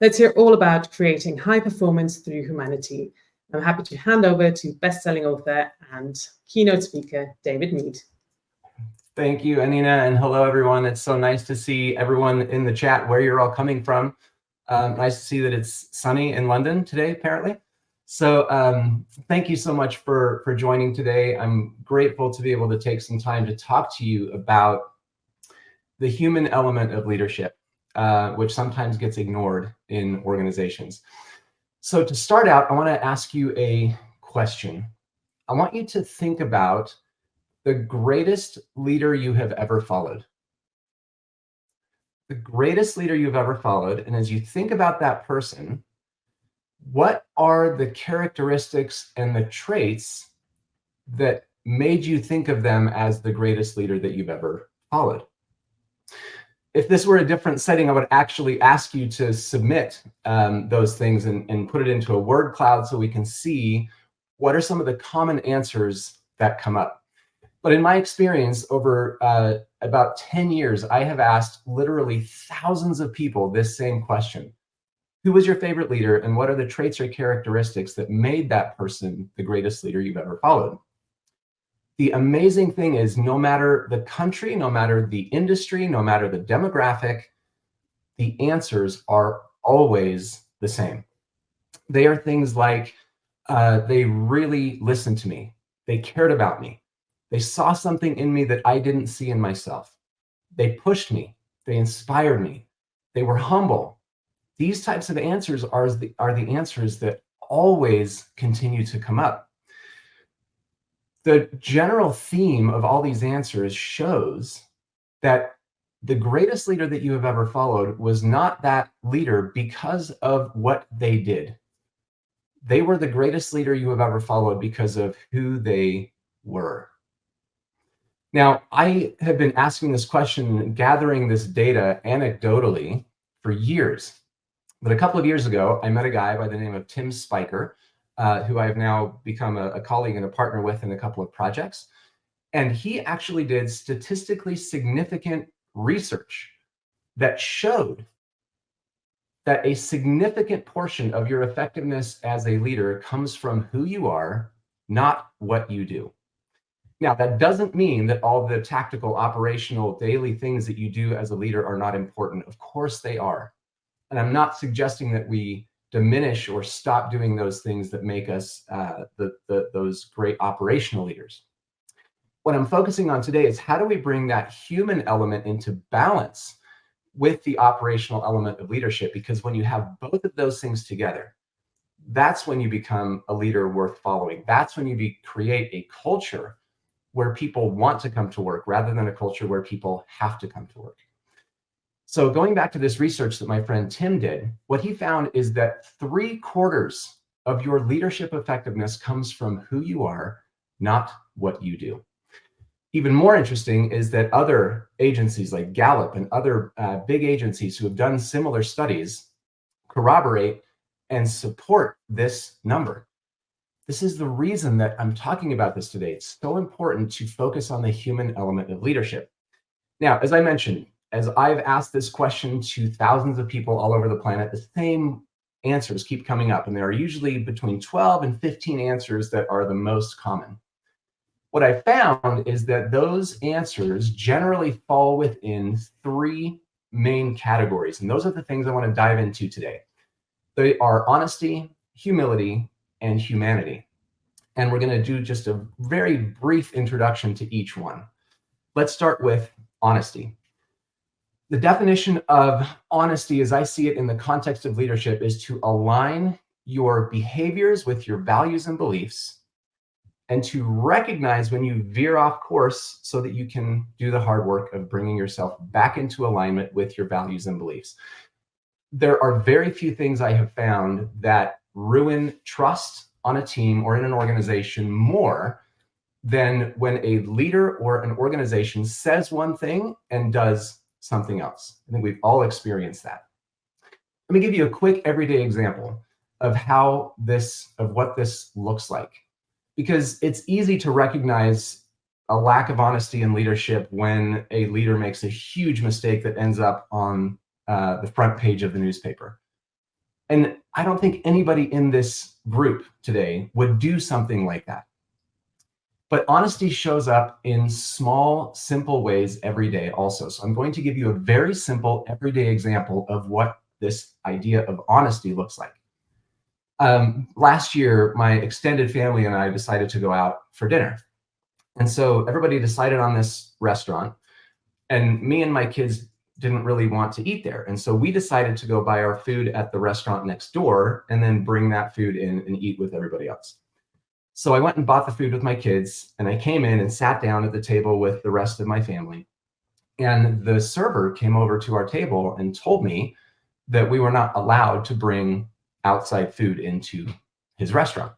Let's hear all about creating high performance through humanity. I'm happy to hand over to best-selling author and keynote speaker, David Mead. Thank you, Anina, and hello, everyone. It's so nice to see everyone in the chat, where you're all coming from. Nice to see that it's sunny in London today, apparently. So thank you so much for joining today. I'm grateful to be able to take some time to talk to you about the human element of leadership, which sometimes gets ignored in organizations. So to start out, I want to ask you a question. I want you to think about the greatest leader you have ever followed. The greatest leader you've ever followed. And as you think about that person, what are the characteristics and the traits that made you think of them as the greatest leader that you've ever followed? If this were a different setting, I would actually ask you to submit those things and put it into a word cloud so we can see what are some of the common answers that come up. But in my experience, over about 10 years, I have asked literally thousands of people this same question. Who was your favorite leader, and what are the traits or characteristics that made that person the greatest leader you've ever followed? The amazing thing is, no matter the country, no matter the industry, no matter the demographic, the answers are always the same. They are things like, they really listened to me. They cared about me. They saw something in me that I didn't see in myself. They pushed me. They inspired me. They were humble. These types of answers are the answers that always continue to come up. The general theme of all these answers shows that the greatest leader that you have ever followed was not that leader because of what they did. They were the greatest leader you have ever followed because of who they were. Now, I have been asking this question, gathering this data anecdotally for years. But a couple of years ago, I met a guy by the name of Tim Spiker, who I've now become a colleague and a partner with in a couple of projects. And he actually did statistically significant research that showed that a significant portion of your effectiveness as a leader comes from who you are, not what you do. Now, that doesn't mean that all the tactical, operational, daily things that you do as a leader are not important. Of course they are. And I'm not suggesting that we diminish or stop doing those things that make us those great operational leaders. What I'm focusing on today is, how do we bring that human element into balance with the operational element of leadership? Because when you have both of those things together, that's when you become a leader worth following. That's when you create a culture where people want to come to work rather than a culture where people have to come to work. So going back to this research that my friend Tim did, what he found is that 3/4 of your leadership effectiveness comes from who you are, not what you do. Even more interesting is that other agencies like Gallup and other big agencies who have done similar studies corroborate and support this number. This is the reason that I'm talking about this today. It's so important to focus on the human element of leadership. Now, as I mentioned, as I've asked this question to thousands of people all over the planet, the same answers keep coming up, and there are usually between 12 and 15 answers that are the most common. What I found is that those answers generally fall within 3 main categories, and those are the things I want to dive into today. They are honesty, humility, and humanity. And we're going to do just a very brief introduction to each one. Let's start with honesty. The definition of honesty, as I see it in the context of leadership, is to align your behaviors with your values and beliefs, and to recognize when you veer off course so that you can do the hard work of bringing yourself back into alignment with your values and beliefs. There are very few things I have found that ruin trust on a team or in an organization more than when a leader or an organization says one thing and does something else. I think we've all experienced that. Let me give you a quick everyday example of what this looks like, because it's easy to recognize a lack of honesty in leadership when a leader makes a huge mistake that ends up on the front page of the newspaper. And I don't think anybody in this group today would do something like that. But honesty shows up in small, simple ways every day also. So I'm going to give you a very simple, everyday example of what this idea of honesty looks like. Last year, my extended family and I decided to go out for dinner. And so everybody decided on this restaurant, and me and my kids didn't really want to eat there. And so we decided to go buy our food at the restaurant next door and then bring that food in and eat with everybody else. So I went and bought the food with my kids, and I came in and sat down at the table with the rest of my family. And the server came over to our table and told me that we were not allowed to bring outside food into his restaurant.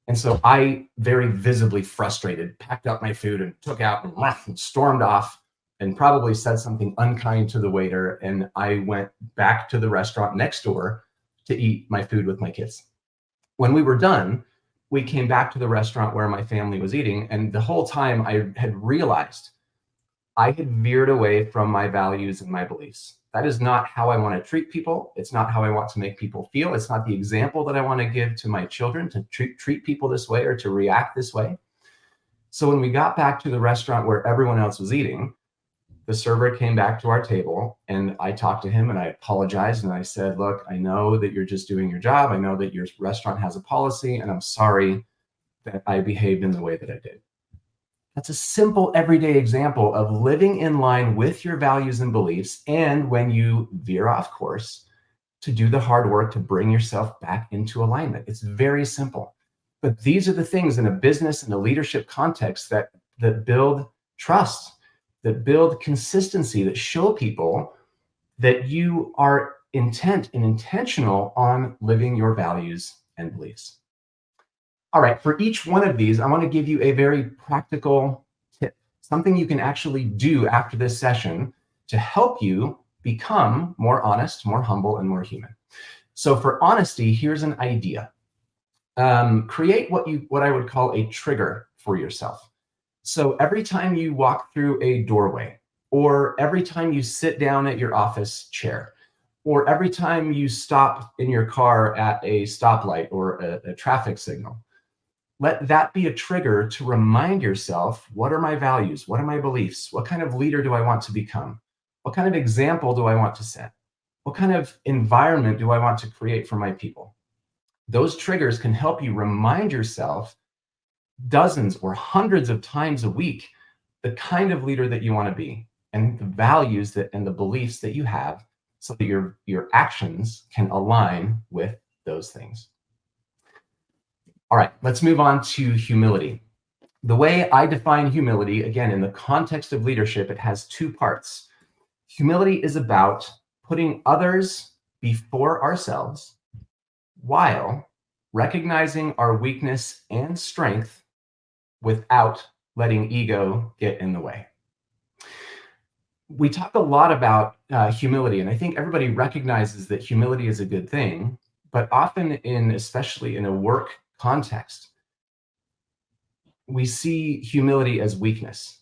And so I, very visibly frustrated, packed up my food and took out and left and stormed off and probably said something unkind to the waiter. And I went back to the restaurant next door to eat my food with my kids. When we were done, we came back to the restaurant where my family was eating. And the whole time I had realized I had veered away from my values and my beliefs. That is not how I want to treat people. It's not how I want to make people feel. It's not the example that I want to give to my children, to treat people this way or to react this way. So when we got back to the restaurant where everyone else was eating, the server came back to our table, and I talked to him and I apologized. And I said, look, I know that you're just doing your job. I know that your restaurant has a policy, and I'm sorry that I behaved in the way that I did. That's a simple everyday example of living in line with your values and beliefs. And when you veer off course, to do the hard work to bring yourself back into alignment. It's very simple. But these are the things in a business and a leadership context that build trust, that build consistency, that show people that you are intent and intentional on living your values and beliefs. All right, for each one of these, I want to give you a very practical tip, something you can actually do after this session to help you become more honest, more humble, and more human. So for honesty, here's an idea. Create what I would call a trigger for yourself. So every time you walk through a doorway, or every time you sit down at your office chair, or every time you stop in your car at a stoplight or a traffic signal, let that be a trigger to remind yourself, what are my values? What are my beliefs? What kind of leader do I want to become? What kind of example do I want to set? What kind of environment do I want to create for my people? Those triggers can help you remind yourself dozens or hundreds of times a week the kind of leader that you want to be and the values and the beliefs that you have, so that your actions can align with those things. All right, let's move on to humility. The way I define humility, again, in the context of leadership, it has two parts. Humility is about putting others before ourselves while recognizing our weakness and strength without letting ego get in the way. We talk a lot about humility, and I think everybody recognizes that humility is a good thing, but often especially in a work context, we see humility as weakness.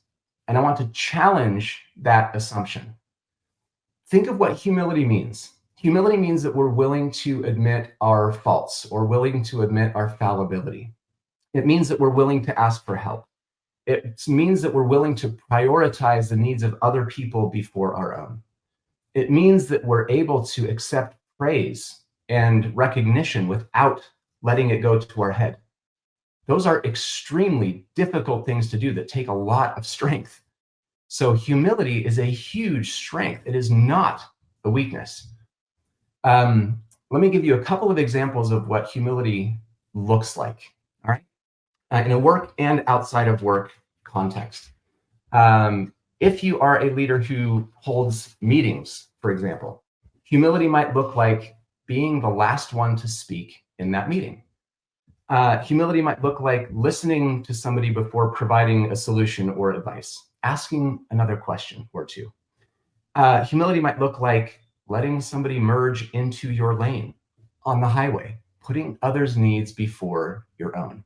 And I want to challenge that assumption. Think of what humility means. Humility means that we're willing to admit our faults or willing to admit our fallibility. It means that we're willing to ask for help. It means that we're willing to prioritize the needs of other people before our own. It means that we're able to accept praise and recognition without letting it go to our head. Those are extremely difficult things to do that take a lot of strength. So humility is a huge strength. It is not a weakness. Let me give you a couple of examples of what humility looks like, all right? In a work and outside of work context. If you are a leader who holds meetings, for example, humility might look like being the last one to speak in that meeting. Humility might look like listening to somebody before providing a solution or advice, asking another question or two. Humility might look like letting somebody merge into your lane on the highway, putting others' needs before your own.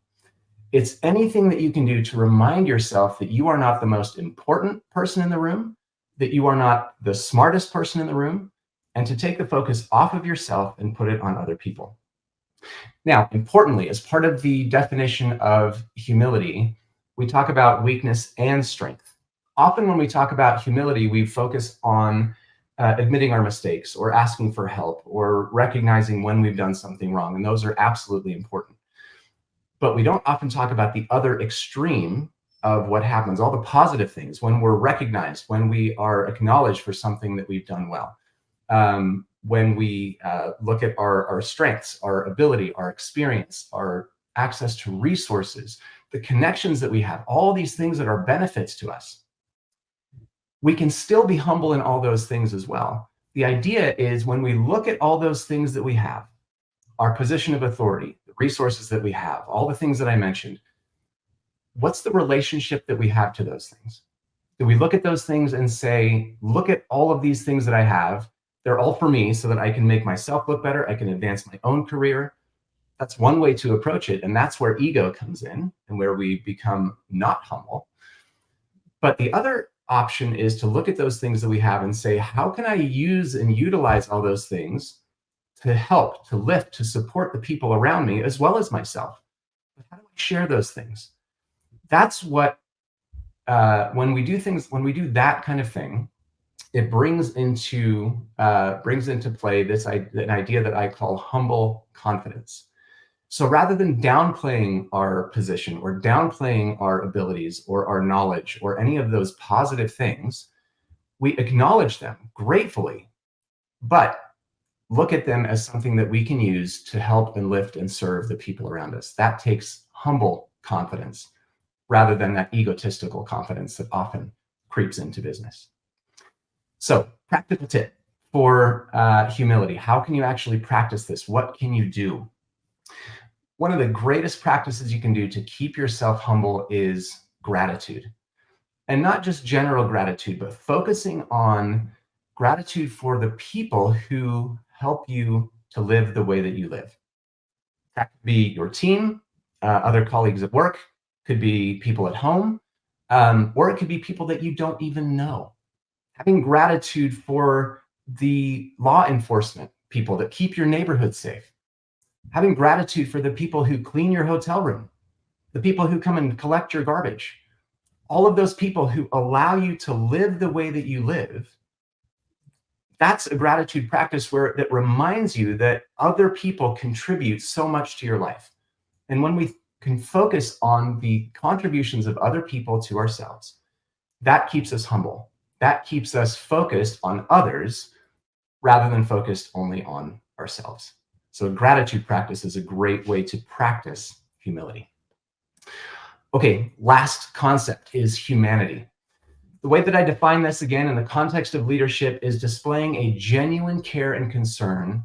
It's anything that you can do to remind yourself that you are not the most important person in the room, that you are not the smartest person in the room, and to take the focus off of yourself and put it on other people. Now, importantly, as part of the definition of humility, we talk about weakness and strength. Often when we talk about humility, we focus on admitting our mistakes or asking for help or recognizing when we've done something wrong, and those are absolutely important. But we don't often talk about the other extreme of what happens, all the positive things, when we're recognized, when we are acknowledged for something that we've done well. When we look at our strengths, our ability, our experience, our access to resources, the connections that we have, all these things that are benefits to us, we can still be humble in all those things as well. The idea is when we look at all those things that we have, our position of authority, the resources that we have, all the things that I mentioned, what's the relationship that we have to those things? Do we look at those things and say, look at all of these things that I have, they're all for me so that I can make myself look better, I can advance my own career? That's one way to approach it, and that's where ego comes in and where we become not humble. But the other option is to look at those things that we have and say, how can I use and utilize all those things to help, to lift, to support the people around me as well as myself? But how do I share those things? That's what, when we do that kind of thing, it brings into play an idea that I call humble confidence. So rather than downplaying our position or downplaying our abilities or our knowledge or any of those positive things, we acknowledge them gratefully, but look at them as something that we can use to help and lift and serve the people around us. That takes humble confidence rather than that egotistical confidence that often creeps into business. So, practical tip for humility. How can you actually practice this? What can you do? One of the greatest practices you can do to keep yourself humble is gratitude. And not just general gratitude, but focusing on gratitude for the people who help you to live the way that you live. That could be your team, other colleagues at work, could be people at home, or it could be people that you don't even know. Having gratitude for the law enforcement people that keep your neighborhood safe. Having gratitude for the people who clean your hotel room, the people who come and collect your garbage, all of those people who allow you to live the way that you live. That's a gratitude practice that reminds you that other people contribute so much to your life. And when we can focus on the contributions of other people to ourselves, that keeps us humble. That keeps us focused on others rather than focused only on ourselves. So a gratitude practice is a great way to practice humility. Okay, last concept is humanity. The way that I define this again in the context of leadership is displaying a genuine care and concern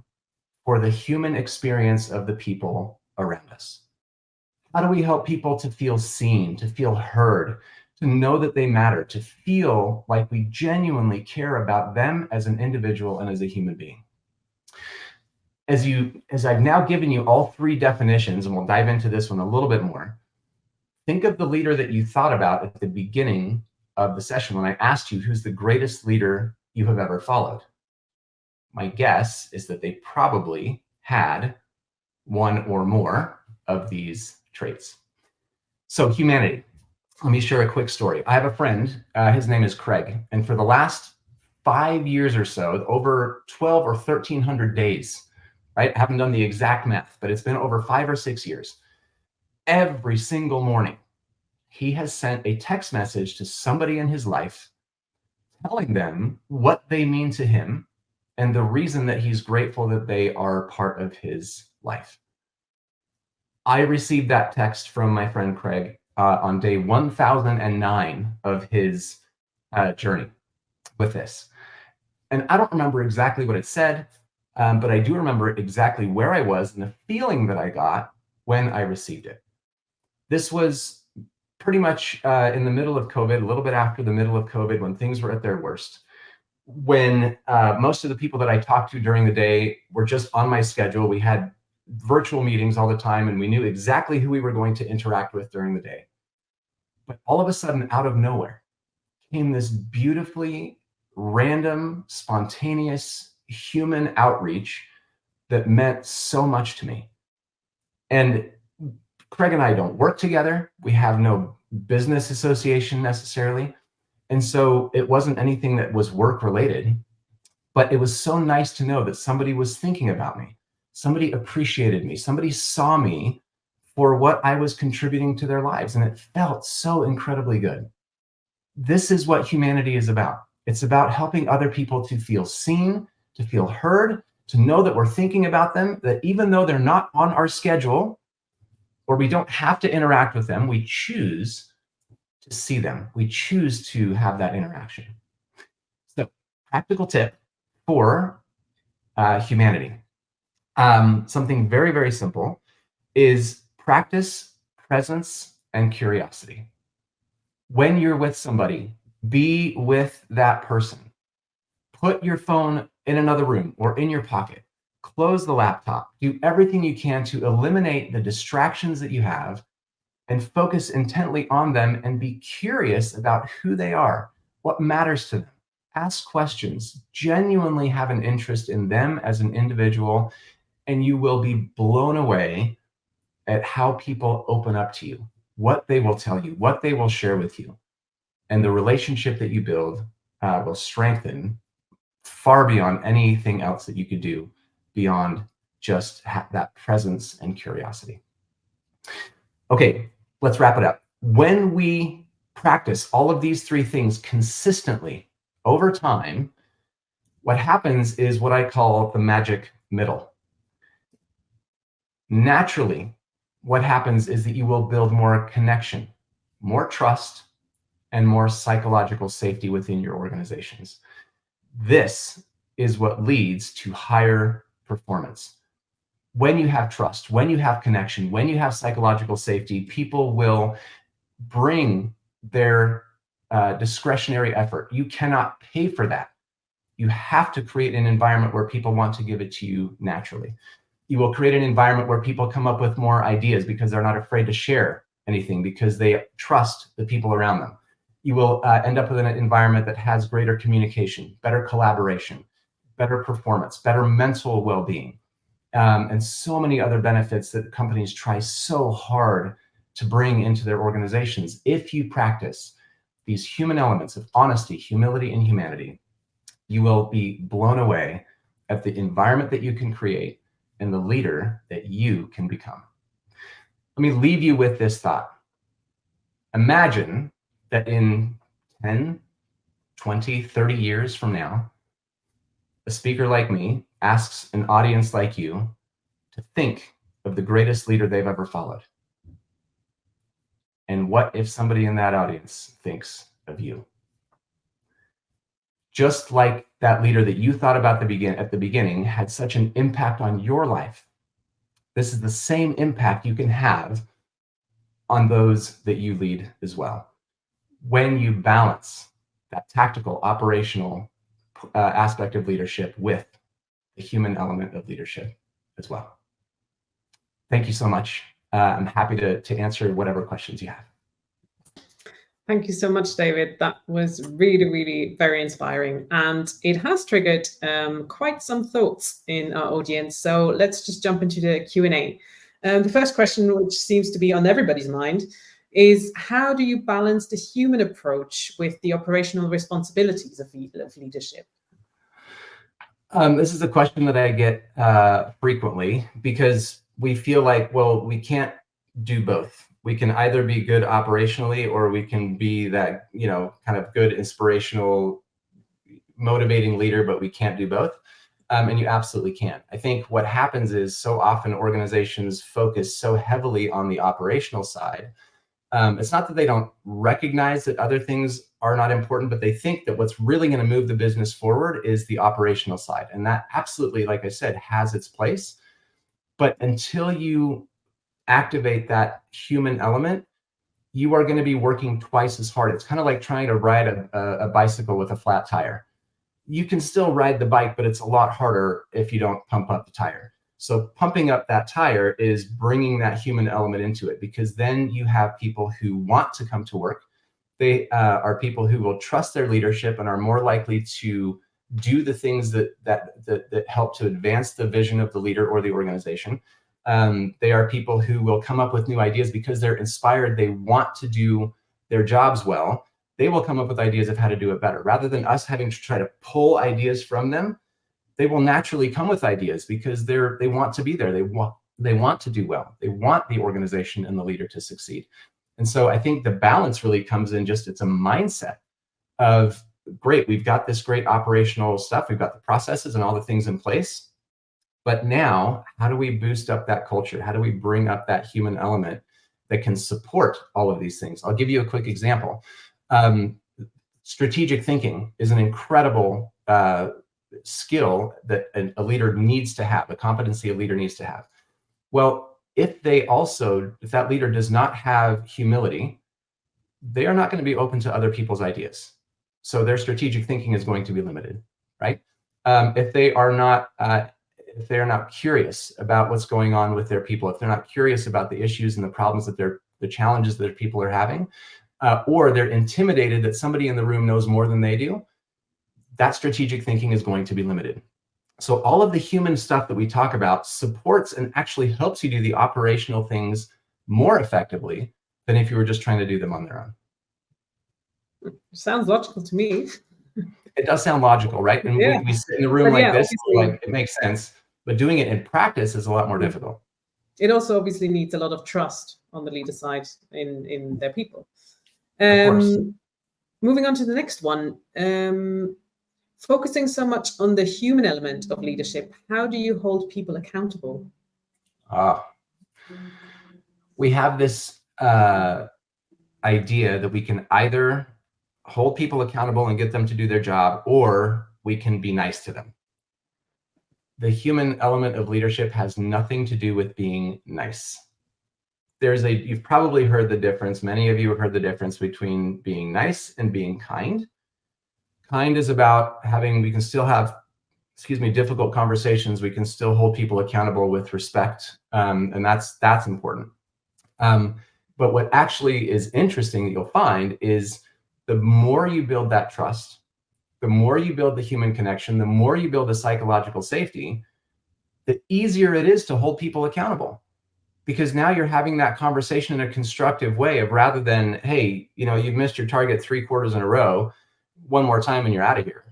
for the human experience of the people around us. How do we help people to feel seen, to feel heard, to know that they matter, to feel like we genuinely care about them as an individual and as a human being? As I've now given you all three definitions, and we'll dive into this one a little bit more, think of the leader that you thought about at the beginning of the session when I asked you who's the greatest leader you have ever followed. My guess is that they probably had one or more of these traits. So humanity. Let me share a quick story. I have a friend, his name is Craig, and for the last 5 years or so, over 12 or 1,300 days, right? I haven't done the exact math, but it's been over 5 or 6 years. Every single morning, he has sent a text message to somebody in his life telling them what they mean to him and the reason that he's grateful that they are part of his life. I received that text from my friend Craig on day 1009 of his journey with this. And I don't remember exactly what it said, but I do remember exactly where I was and the feeling that I got when I received it. This was pretty much in the middle of COVID, a little bit after the middle of COVID, when things were at their worst, when most of the people that I talked to during the day were just on my schedule. We had virtual meetings all the time, and we knew exactly who we were going to interact with during the day. But all of a sudden, out of nowhere, came this beautifully random, spontaneous, human outreach that meant so much to me. And Craig and I don't work together. We have no business association necessarily. And so it wasn't anything that was work related, but it was so nice to know that somebody was thinking about me. Somebody appreciated me. Somebody saw me for what I was contributing to their lives. And it felt so incredibly good. This is what humanity is about. It's about helping other people to feel seen, to feel heard, to know that we're thinking about them, that even though they're not on our schedule or we don't have to interact with them, we choose to see them. We choose to have that interaction. So, practical tip for humanity. Something very, very simple is practice presence and curiosity. When you're with somebody, be with that person. Put your phone in another room or in your pocket. Close the laptop. Do everything you can to eliminate the distractions that you have and focus intently on them and be curious about who they are, what matters to them. Ask questions, genuinely have an interest in them as an individual, and you will be blown away at how people open up to you, what they will tell you, what they will share with you. And the relationship that you build will strengthen far beyond anything else that you could do beyond just that presence and curiosity. Okay, let's wrap it up. When we practice all of these three things consistently over time, what happens is what I call the magic middle. Naturally, what happens is that you will build more connection, more trust, and more psychological safety within your organizations. This is what leads to higher performance. When you have trust, when you have connection, when you have psychological safety, people will bring their discretionary effort. You cannot pay for that. You have to create an environment where people want to give it to you naturally. You will create an environment where people come up with more ideas because they're not afraid to share anything because they trust the people around them. You will end up with an environment that has greater communication, better collaboration, better performance, better mental well-being, and so many other benefits that companies try so hard to bring into their organizations. If you practice these human elements of honesty, humility, and humanity, you will be blown away at the environment that you can create and the leader that you can become. Let me leave you with this thought. Imagine that in 10, 20, 30 years from now, a speaker like me asks an audience like you to think of the greatest leader they've ever followed. And what if somebody in that audience thinks of you? Just like that leader that you thought about at the beginning had such an impact on your life, this is the same impact you can have on those that you lead as well. When you balance that tactical, operational aspect of leadership with the human element of leadership as well. Thank you so much. I'm happy to answer whatever questions you have. Thank you so much, David. That was really, really very inspiring. And it has triggered quite some thoughts in our audience. So let's just jump into the Q&A. The first question, which seems to be on everybody's mind, is how do you balance the human approach with the operational responsibilities of leadership? This is a question that I get frequently because we feel like, well, we can't do both. We can either be good operationally or we can be that, kind of good, inspirational, motivating leader, but we can't do both. And you absolutely can. I think what happens is so often organizations focus so heavily on the operational side. It's not that they don't recognize that other things are not important, but they think that what's really going to move the business forward is the operational side. And that absolutely, like I said, has its place. But until you activate that human element, you are going to be working twice as hard. It's kind of like trying to ride a bicycle with a flat tire. You can still ride the bike, but it's a lot harder if you don't pump up the tire. So pumping up that tire is bringing that human element into it, because then you have people who want to come to work. They are people who will trust their leadership and are more likely to do the things that help to advance the vision of the leader or the organization. They are people who will come up with new ideas because they're inspired. They want to do their jobs well. They will come up with ideas of how to do it better. Rather than us having to try to pull ideas from them, they will naturally come with ideas because they want to be there. They want to do well. They want the organization and the leader to succeed. And so I think the balance really comes in just, it's a mindset of, great, we've got this great operational stuff. We've got the processes and all the things in place. But now, how do we boost up that culture? How do we bring up that human element that can support all of these things? I'll give you a quick example. Strategic thinking is an incredible skill that a leader needs to have, a competency a leader needs to have. Well, if that leader does not have humility, they are not going to be open to other people's ideas. So their strategic thinking is going to be limited, right? If they are not curious about what's going on with their people, if they're not curious about the issues and the problems the challenges that their people are having, or they're intimidated that somebody in the room knows more than they do, that strategic thinking is going to be limited. So all of the human stuff that we talk about supports and actually helps you do the operational things more effectively than if you were just trying to do them on their own. Sounds logical to me. It does sound logical, right? And we sit in a room like this, like it makes sense, but doing it in practice is a lot more difficult. It also obviously needs a lot of trust on the leader side in their people. Of course. Moving on to the next one. Focusing so much on the human element of leadership, how do you hold people accountable? We have this idea that we can either hold people accountable and get them to do their job, or we can be nice to them. The human element of leadership has nothing to do with being nice. You've probably heard the difference. Many of you have heard the difference between being nice and being kind. Kind is about we can still have, difficult conversations. We can still hold people accountable with respect. And that's important. But what actually is interesting that you'll find is the more you build that trust, the more you build the human connection, the more you build the psychological safety, the easier it is to hold people accountable. Because now you're having that conversation in a constructive way of, rather than, hey, you've missed your target 3 quarters in a row, one more time and you're out of here.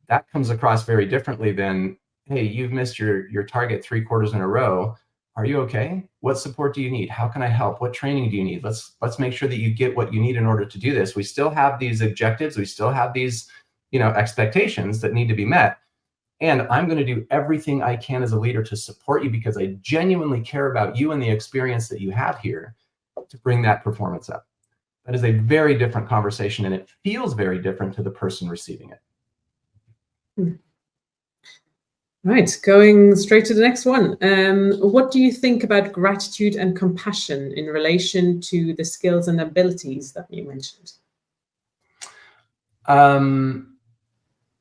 That comes across very differently than, hey, you've missed your target 3 quarters in a row. Are you okay? What support do you need? How can I help? What training do you need? Let's make sure that you get what you need in order to do this. We still have these objectives. We still have these, expectations that need to be met. And I'm going to do everything I can as a leader to support you because I genuinely care about you and the experience that you have here to bring that performance up. That is a very different conversation, and it feels very different to the person receiving it. Right, going straight to the next one. What do you think about gratitude and compassion in relation to the skills and abilities that you mentioned?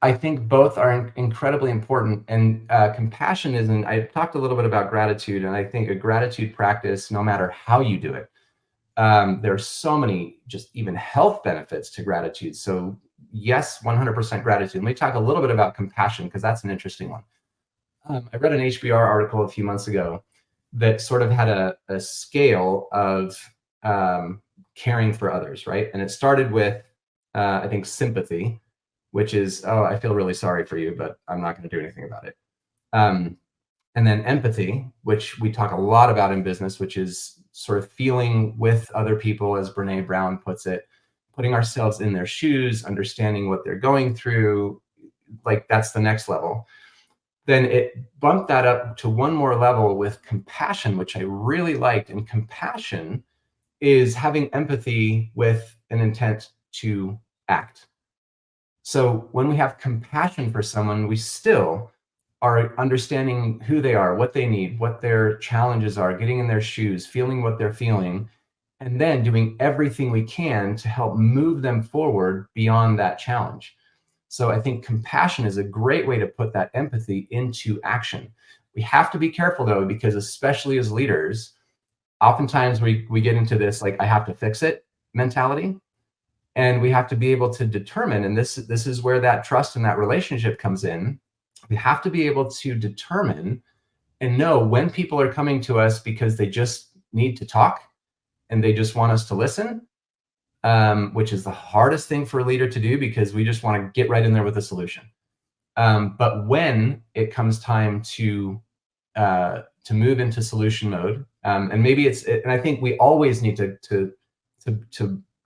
I think both are incredibly important, and compassion I talked a little bit about gratitude, and I think a gratitude practice, no matter how you do it, there are so many just even health benefits to gratitude. So yes, 100% gratitude. Let me talk a little bit about compassion, because that's an interesting one. I read an HBR article a few months ago that sort of had a scale of caring for others, right? And it started with, I think, sympathy, which is, oh, I feel really sorry for you, but I'm not going to do anything about it. And then empathy, which we talk a lot about in business, which is sort of feeling with other people, as Brene Brown puts it, putting ourselves in their shoes, understanding what they're going through. Like, that's the next level. Then it bumped that up to one more level with compassion, which I really liked. And compassion is having empathy with an intent to act. So when we have compassion for someone, we still are understanding who they are, what they need, what their challenges are, getting in their shoes, feeling what they're feeling, and then doing everything we can to help move them forward beyond that challenge. So I think compassion is a great way to put that empathy into action. We have to be careful, though, because especially as leaders, oftentimes we get into this, like, I have to fix it mentality. And we have to be able to determine, and this is where that trust and that relationship comes in. We have to be able to determine and know when people are coming to us because they just need to talk and they just want us to listen, which is the hardest thing for a leader to do because we just want to get right in there with a solution. But when it comes time to move into solution mode, and maybe and I think we always need to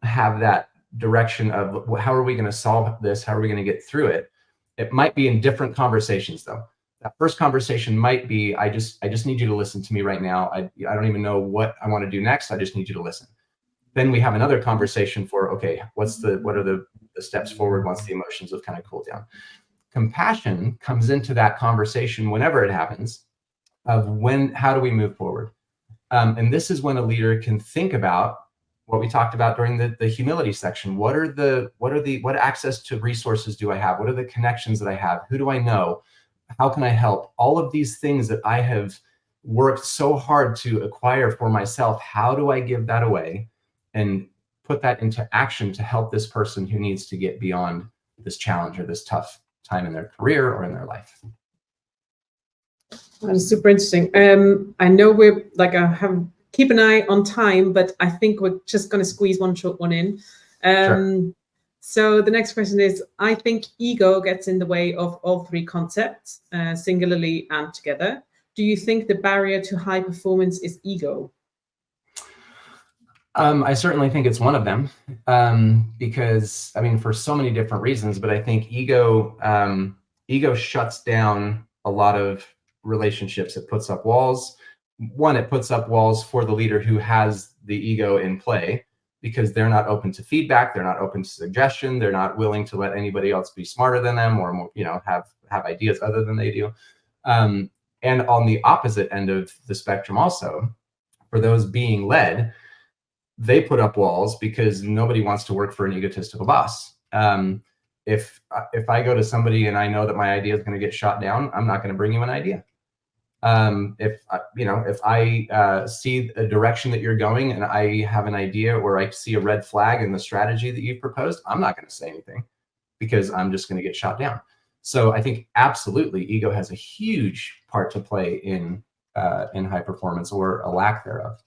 have that direction of how are we going to solve this? How are we going to get through it? It might be in different conversations though. That first conversation might be, I just need you to listen to me right now. I don't even know what I want to do next. I just need you to listen. Then we have another conversation for, okay, what are the steps forward once the emotions have kind of cooled down. Compassion comes into that conversation whenever it happens of how do we move forward? And this is when a leader can think about what we talked about during the humility section. What access to resources do I have? What are the connections that I have? Who do I know? How can I help? All of these things that I have worked so hard to acquire for myself, how do I give that away and put that into action to help this person who needs to get beyond this challenge or this tough time in their career or in their life? That is super interesting. I know we're keep an eye on time, but I think we're just going to squeeze one short one in. Sure. So the next question is, I think ego gets in the way of all three concepts, singularly and together. Do you think the barrier to high performance is ego? I certainly think it's one of them, because I mean, for so many different reasons, but I think ego shuts down a lot of relationships. It puts up walls. One, it puts up walls for the leader who has the ego in play because they're not open to feedback. They're not open to suggestion. They're not willing to let anybody else be smarter than them or more, have ideas other than they do. And on the opposite end of the spectrum also, for those being led, they put up walls because nobody wants to work for an egotistical boss. If I go to somebody and I know that my idea is going to get shot down, I'm not going to bring you an idea. If I see a direction that you're going and I have an idea or I see a red flag in the strategy that you've proposed, I'm not going to say anything because I'm just going to get shot down. So I think absolutely ego has a huge part to play in high performance or a lack thereof.